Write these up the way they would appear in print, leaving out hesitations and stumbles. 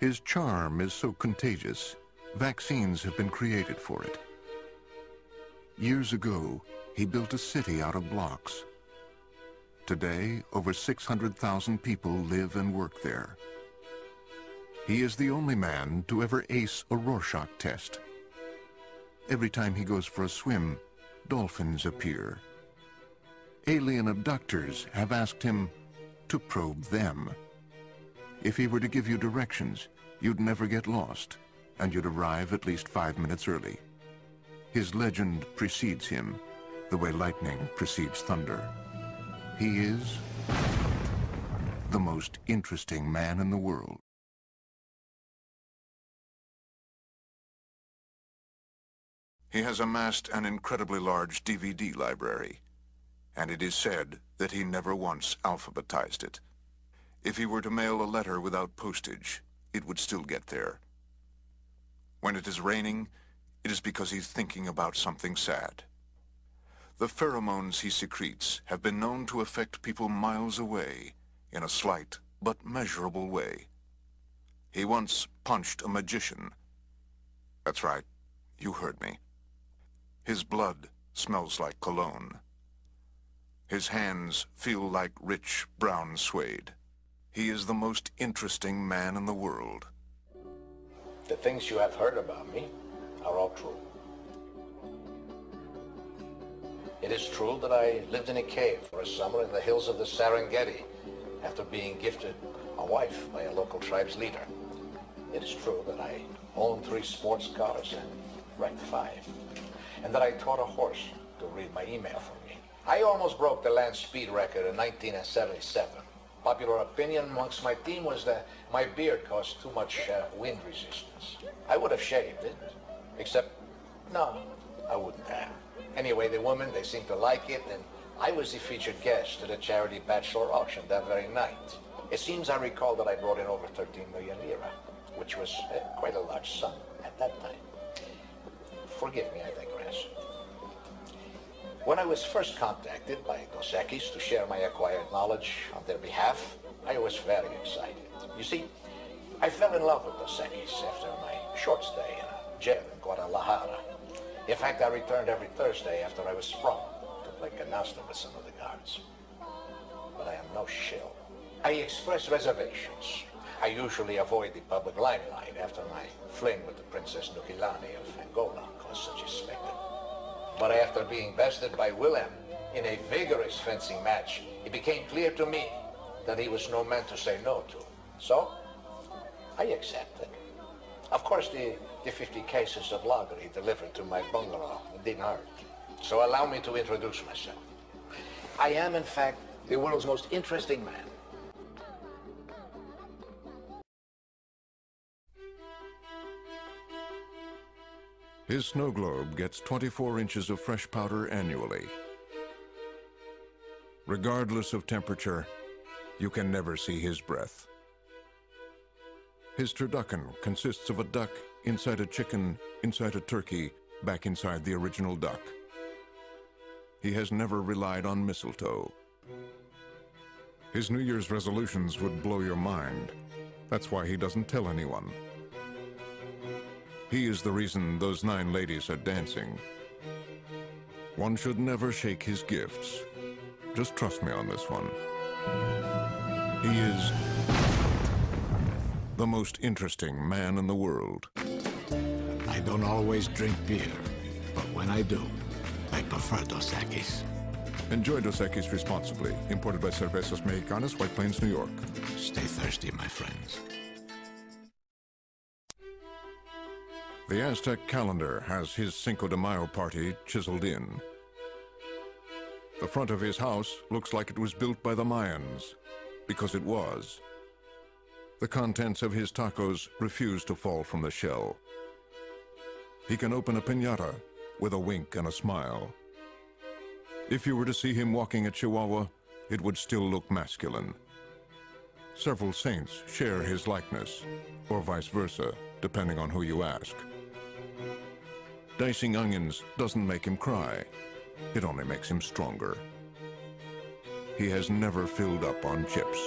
His charm is so contagious, vaccines have been created for it. Years ago, he built a city out of blocks. Today, over 600,000 people live and work there. He is the only man to ever ace a Rorschach test. Every time he goes for a swim, dolphins appear. Alien abductors have asked him to probe them. If he were to give you directions, you'd never get lost, and you'd arrive at least 5 minutes early. His legend precedes him, the way lightning precedes thunder. He is the most interesting man in the world. He has amassed an incredibly large DVD library, and it is said that he never once alphabetized it. If he were to mail a letter without postage, it would still get there. When it is raining, it is because he's thinking about something sad. The pheromones he secretes have been known to affect people miles away in a slight but measurable way. He once punched a magician. That's right, you heard me. His blood smells like cologne. His hands feel like rich brown suede. He is the most interesting man in the world. The things you have heard about me are all true. It is true that I lived in a cave for a summer in the hills of the Serengeti after being gifted a wife by a local tribe's leader. It is true that I owned 3 sports cars and ranked 5, and that I taught a horse to read my email for me. I almost broke the land speed record in 1977. Popular opinion amongst my team was that my beard caused too much wind resistance. I would have shaved it, except, no, I wouldn't have. Anyway, the women, they seemed to like it, and I was the featured guest at a charity bachelor auction that very night. It seems I recall that I brought in over 13 million lira, which was quite a large sum at that time. Forgive me, I digress. When I was first contacted by Dos Equis to share my acquired knowledge on their behalf, I was very excited. You see, I fell in love with Dos Equis after my short stay in a jail in Guadalajara. In fact, I returned every Thursday after I was sprung to play canasta with some of the guards. But I am no shill. I express reservations. I usually avoid the public limelight after my fling with the Princess Nukilani of Angola caused such a spectacle. But after being bested by Willem in a vigorous fencing match, it became clear to me that he was no man to say no to. So, I accepted. Of course, the 50 cases of lager he delivered to my bungalow didn't hurt. So allow me to introduce myself. I am, in fact, the world's most interesting man. His snow globe gets 24 inches of fresh powder annually. Regardless of temperature, you can never see his breath. His turducken consists of a duck inside a chicken, inside a turkey, back inside the original duck. He has never relied on mistletoe. His New Year's resolutions would blow your mind. That's why he doesn't tell anyone. He is the reason those 9 ladies are dancing. One should never shake his gifts. Just trust me on this one. He is the most interesting man in the world. I don't always drink beer, but when I do, I prefer Dos Equis. Enjoy Dos Equis responsibly. Imported by Cervezas Mexicanas, White Plains, New York. Stay thirsty, my friends. The Aztec calendar has his Cinco de Mayo party chiseled in. The front of his house looks like it was built by the Mayans, because it was. The contents of his tacos refuse to fall from the shell. He can open a piñata with a wink and a smile. If you were to see him walking a Chihuahua, it would still look masculine. Several saints share his likeness, or vice versa, depending on who you ask. Dicing onions doesn't make him cry. It only makes him stronger. He has never filled up on chips.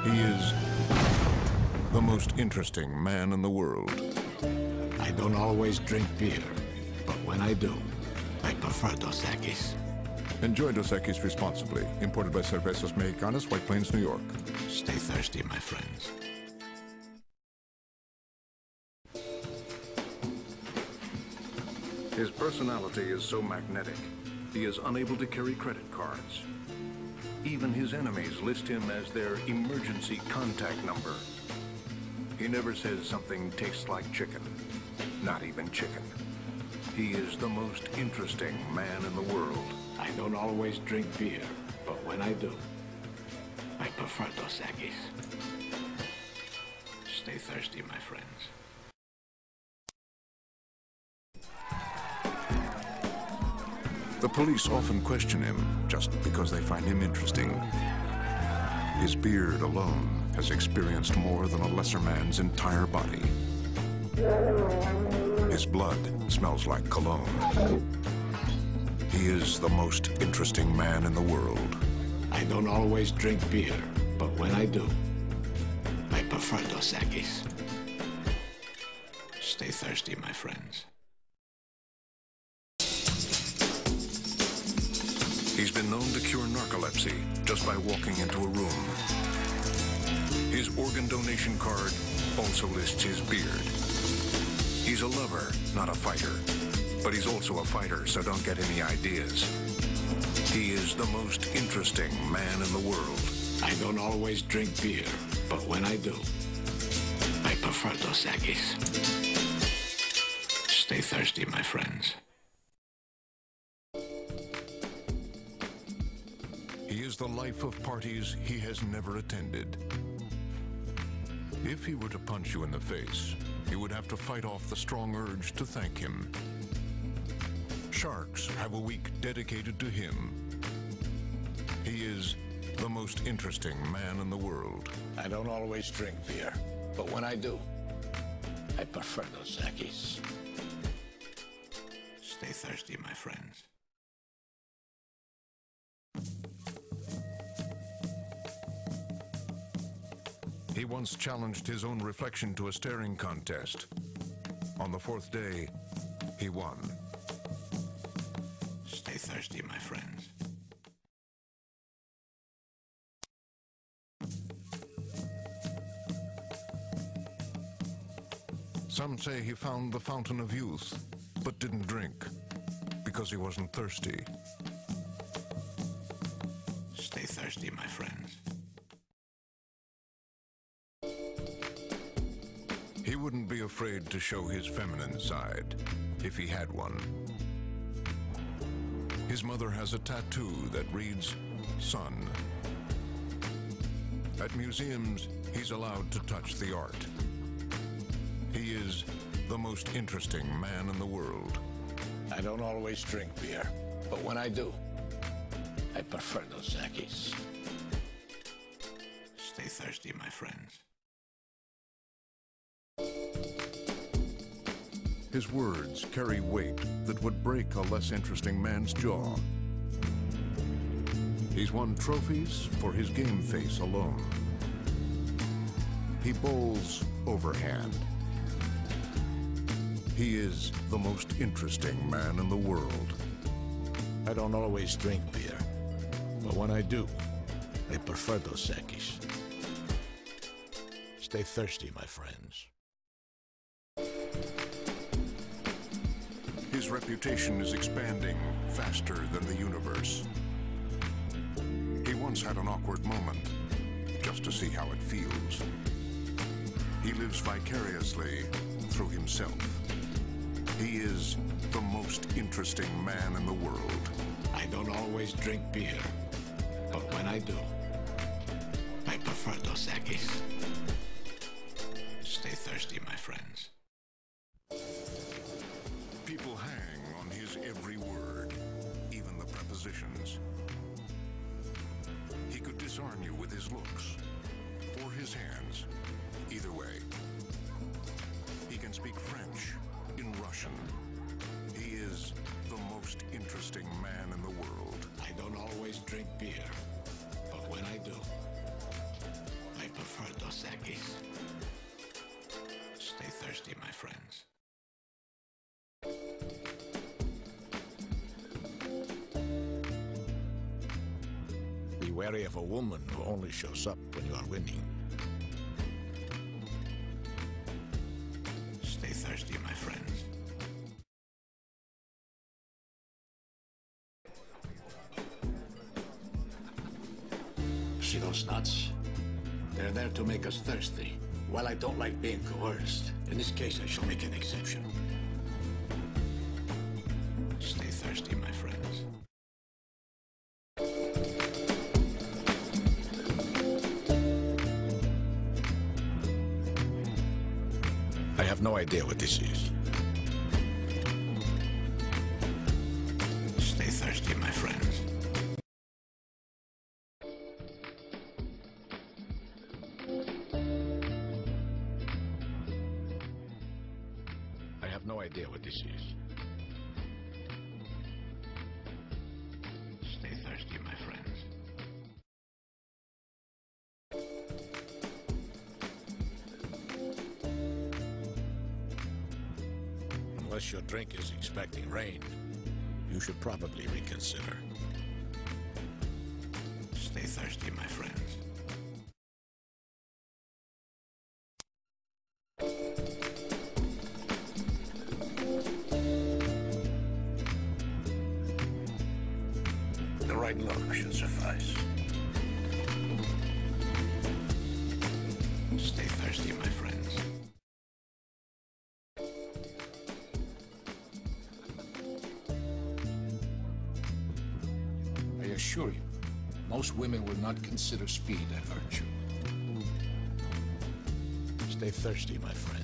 He is the most interesting man in the world. I don't always drink beer, but when I do, I prefer Dos Equis. Enjoy Dos Equis responsibly. Imported by Cervezas Mexicanas, White Plains, New York. Stay thirsty, my friends. His personality is so magnetic, he is unable to carry credit cards. Even his enemies list him as their emergency contact number. He never says something tastes like chicken. Not even chicken. He is the most interesting man in the world. I don't always drink beer, but when I do, I prefer Dos Equis. Stay thirsty, my friends. The police often question him just because they find him interesting. His beard alone has experienced more than a lesser man's entire body. His blood smells like cologne. He is the most interesting man in the world. I don't always drink beer, but when I do, I prefer Dos Equis. Stay thirsty, my friends. He's been known to cure narcolepsy just by walking into a room. His organ donation card also lists his beard. He's a lover, not a fighter. But he's also a fighter, so don't get any ideas. He is the most interesting man in the world. I don't always drink beer, but when I do, I prefer Dos Equis. Stay thirsty, my friends. He is the life of parties he has never attended. If he were to punch you in the face, you would have to fight off the strong urge to thank him. Sharks have a week dedicated to him. He is the most interesting man in the world. I don't always drink beer, but when I do, I prefer Dos Equis. Stay thirsty, my friends. He once challenged his own reflection to a staring contest. On the fourth day, he won. Stay thirsty, my friends. Some say he found the fountain of youth, but didn't drink because he wasn't thirsty. Stay thirsty, my friends. He wouldn't be afraid to show his feminine side, if he had one. His mother has a tattoo that reads, Son. At museums, he's allowed to touch the art. He is the most interesting man in the world. I don't always drink beer, but when I do, I prefer Dos Equis. Stay thirsty, my friends. His words carry weight that would break a less interesting man's jaw. He's won trophies for his game face alone. He bowls overhand. He is the most interesting man in the world. I don't always drink beer, but when I do, I prefer Dos Equis. Stay thirsty, my friends. His reputation is expanding faster than the universe. He once had an awkward moment, just to see how it feels. He lives vicariously through himself. He is the most interesting man in the world. I don't always drink beer, but when I do, I prefer Dos Equis. Stay thirsty, my friends. People hang on his every word, even the prepositions. He could disarm you with his looks, or his hands, either way. He can speak French, in Russian. He is the most interesting man in the world. I don't always drink beer, but when I do, I prefer Dos Equis. thirsty, my friends. Be wary of a woman who only shows up when you are winning. Stay thirsty, my friends. See those nuts? They're there to make us thirsty. While I don't like being coerced, in this case I shall make an exception. Stay thirsty, my friends. I have no idea what this is. Stay thirsty, my friends. I have no idea what this is. Stay thirsty, my friends. Unless your drink is expecting rain, you should probably reconsider. Stay thirsty, my friends. The right look should suffice. Stay thirsty, my friends. I assure you, most women will not consider speed a virtue. Stay thirsty, my friends.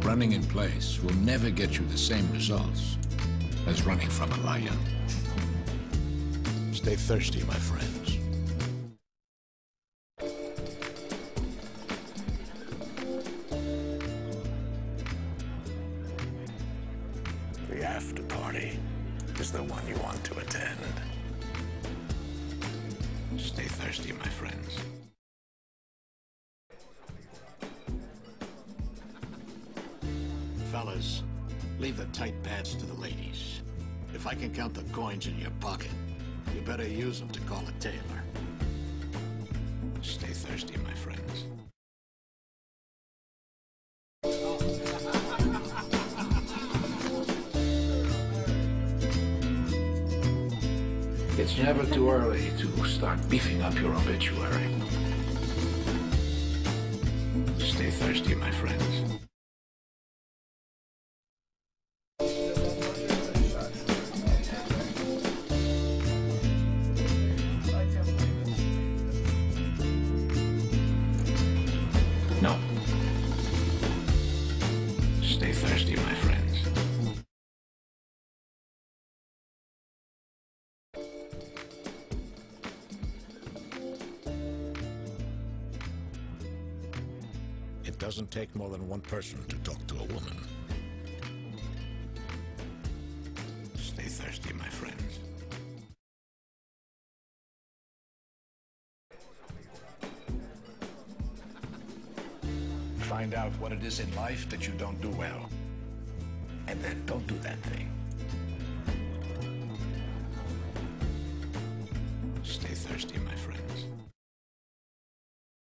Running in place will never get you the same results as running from a lion. Stay thirsty, my friends. The after party is the one you want to attend. Stay thirsty, my friends. Fellas, leave the tight pads to the ladies. If I can count the coins in your pocket, you better use them to call a tailor. Stay thirsty, my friends. It's never too early to start beefing up your obituary. Stay thirsty, my friends. No. Stay thirsty, my friends. It doesn't take more than one person to talk to a woman. Stay thirsty, my friends. Find out what it is in life that you don't do well. And then don't do that thing.